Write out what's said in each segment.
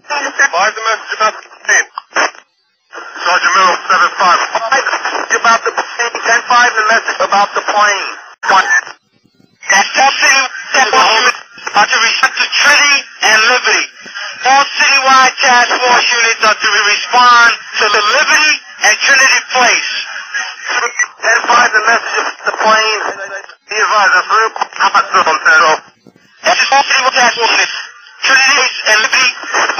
Why's the message about the plane? Sergeant Miller, 7-5. About the plane. 10-5, the message about the plane. That's all city are to respect to Trinity and Liberty. All citywide task force units are to respond to the Liberty and Trinity Place. 10-5, the message about the plane. Be advised, I'm very hospital, Pedro. That's all citywide task force units. Trinity and Liberty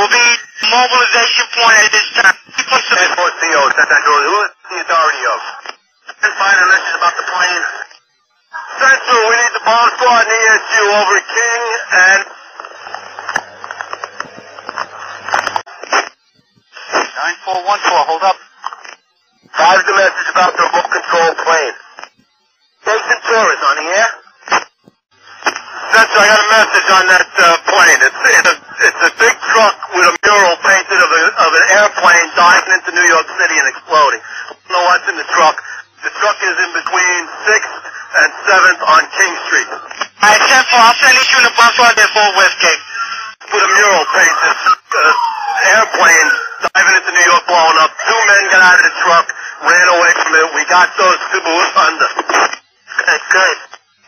will be mobilization point at this time. What's the who is the authority of? 10-5, the message about the plane. Central, we need the bomb squad and ESU over King and 9414, hold up. 5's the message about the remote control plane. Jason Torres on the air. Central, I got a message on that plane. It's a big truck with a mural painted of an airplane diving into New York City and exploding. I don't know what's in the truck. The truck is in between 6th and 7th on King Street. Alright, 10-4, I'll send you in the bus right there for Westgate. With a mural painted, airplane diving into New York, blowing up. 2 men got out of the truck, ran away from it. We got those 2 under. Good.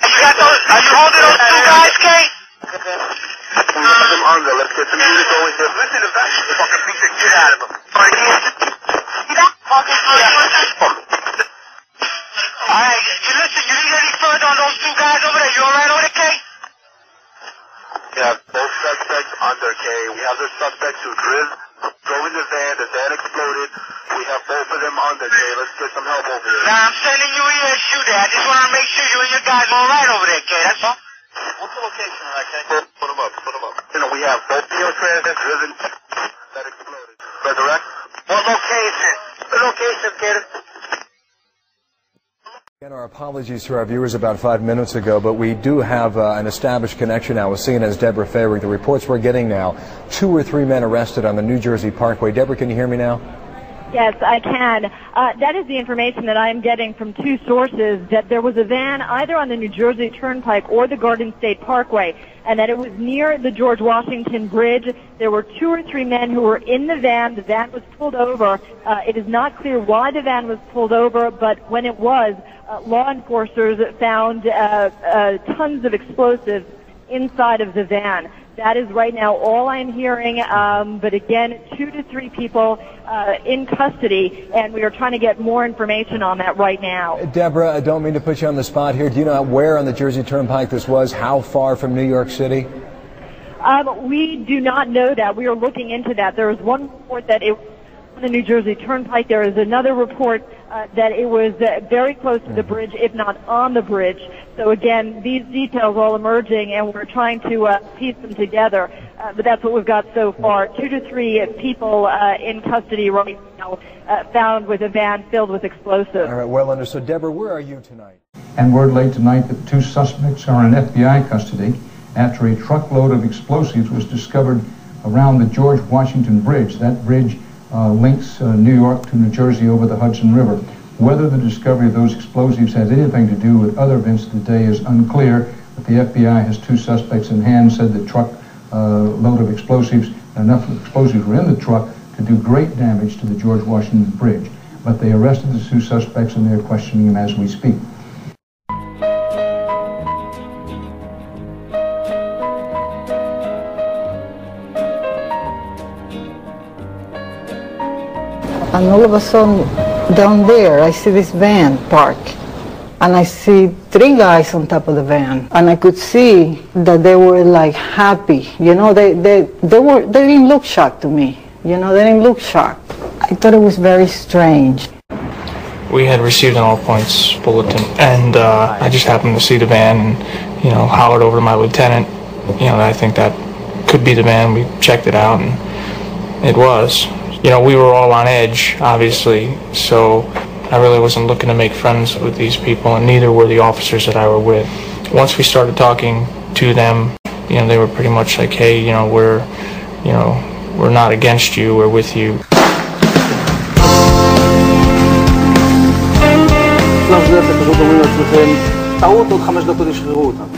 You got those? Are you holding those 2 guys, Kate? We got them under. Let's get some music going here. Listen to that fucking piece of shit out of them. Alright, listen, you need any further on those 2 guys over there? You alright over there, Kate? We have both suspects under, K. We have the suspects who drove in the van exploded. We have both of them under, K. Let's get some help over here. Now, I'm sending you ESU there. I just want to make sure you and your guys are alright over there, Kate, that's all. What's the location of that, K? Put them up. You know, we have both Neotrans driven that exploded. Resurrect? What location? The location, kid. Again, our apologies to our viewers about 5 minutes ago, but we do have an established connection now with CNN's Deborah Fayrick. The reports we're getting now, 2 or 3 men arrested on the New Jersey Parkway. Deborah, can you hear me now? Yes, I can. That is the information that I am getting from 2 sources, that there was a van either on the New Jersey Turnpike or the Garden State Parkway, and that it was near the George Washington Bridge. There were 2 or 3 men who were in the van. The van was pulled over. It is not clear why the van was pulled over, but when it was, law enforcers found tons of explosives inside of the van. That is right now all I'm hearing, but again, 2 to 3 people in custody, and we are trying to get more information on that right now. Deborah, I don't mean to put you on the spot here. Do you know where on the Jersey Turnpike this was? How far from New York City? We do not know that. We are looking into that. There is one report that it was on the New Jersey Turnpike. There is another report that it was very close to the bridge, if not on the bridge. So again, these details are all emerging, and we're trying to piece them together. But that's what we've got so far. 2 to 3 people in custody right now, found with a van filled with explosives. All right, well understood. Deborah, where are you tonight? And word late tonight that 2 suspects are in FBI custody after a truckload of explosives was discovered around the George Washington Bridge. That bridge links New York to New Jersey over the Hudson River. Whether the discovery of those explosives has anything to do with other events of the day is unclear, but the FBI has 2 suspects in hand, said the truck load of explosives, enough explosives were in the truck to do great damage to the George Washington Bridge. But they arrested the 2 suspects and they're questioning them as we speak. And all of a sudden, down there, I see this van park. And I see 3 guys on top of the van. And I could see that they were like happy. You know, they didn't look shocked to me. You know, they didn't look shocked. I thought it was very strange. We had received an all points bulletin, and I just happened to see the van and, you know, hollered over to my lieutenant. You know, I think that could be the van. We checked it out, and it was. You know, we were all on edge, obviously, so I really wasn't looking to make friends with these people, and neither were the officers that I were with. Once we started talking to them, you know, they were pretty much like, hey, you know, we're not against you, we're with you. Last night I was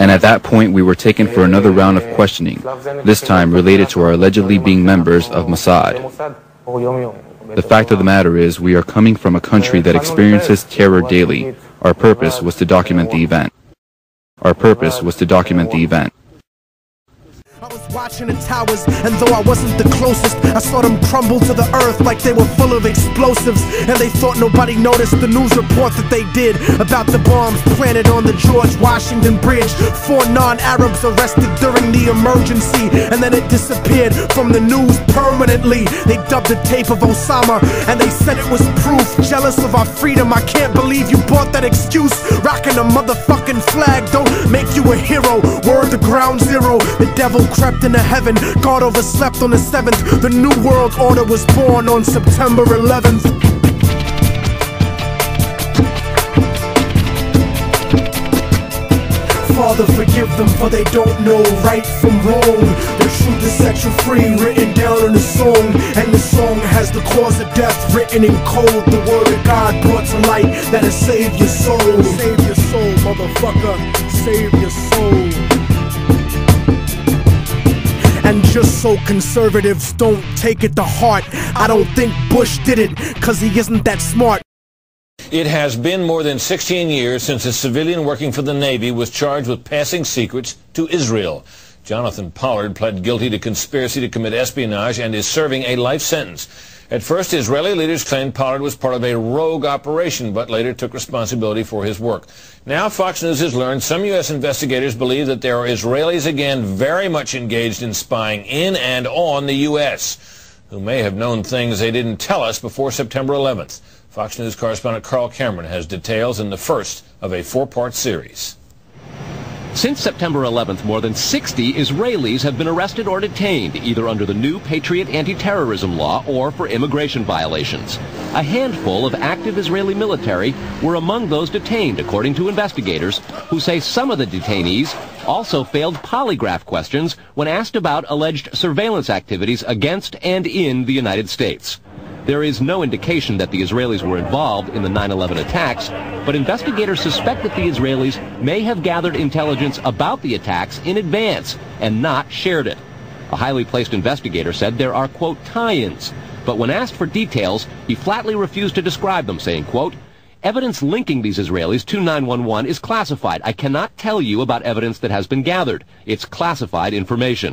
And at that point, we were taken for another round of questioning, this time related to our allegedly being members of Mossad. The fact of the matter is, we are coming from a country that experiences terror daily. Our purpose was to document the event. Our purpose was to document the event. I was watching the towers, and though I wasn't the closest, I saw them crumble to the earth like they were full of explosives. And they thought nobody noticed the news report that they did about the bombs planted on the George Washington Bridge. 4 non-Arabs arrested during the emergency, and then it disappeared from the news permanently. They dubbed the tape of Osama, and they said it was proof. Jealous of our freedom, I can't believe you bought that excuse. Rocking a motherfucking flag don't make you a hero. Word to ground zero, the devil crept into heaven, God overslept on the 7th. The new world order was born on September 11th. Father, forgive them, for they don't know right from wrong. The truth is set you free, written down in a song. And the song has the cause of death written in code. The word of God brought to light that'll save your soul. Save your soul, motherfucker, save your soul. And just so conservatives don't take it to heart, I don't think Bush did it, cause he isn't that smart. It has been more than 16 years since a civilian working for the Navy was charged with passing secrets to Israel. Jonathan Pollard pled guilty to conspiracy to commit espionage and is serving a life sentence. At first, Israeli leaders claimed Pollard was part of a rogue operation, but later took responsibility for his work. Now, Fox News has learned some U.S. investigators believe that there are Israelis again very much engaged in spying in and on the U.S., who may have known things they didn't tell us before September 11th. Fox News correspondent Carl Cameron has details in the first of a 4-part series. Since September 11th, more than 60 Israelis have been arrested or detained, either under the new Patriot anti-terrorism law or for immigration violations. A handful of active Israeli military were among those detained, according to investigators, who say some of the detainees also failed polygraph questions when asked about alleged surveillance activities against and in the United States. There is no indication that the Israelis were involved in the 9/11 attacks, but investigators suspect that the Israelis may have gathered intelligence about the attacks in advance and not shared it. A highly placed investigator said there are, quote, tie-ins, but when asked for details, he flatly refused to describe them, saying, quote, evidence linking these Israelis to 9/11 is classified. I cannot tell you about evidence that has been gathered. It's classified information.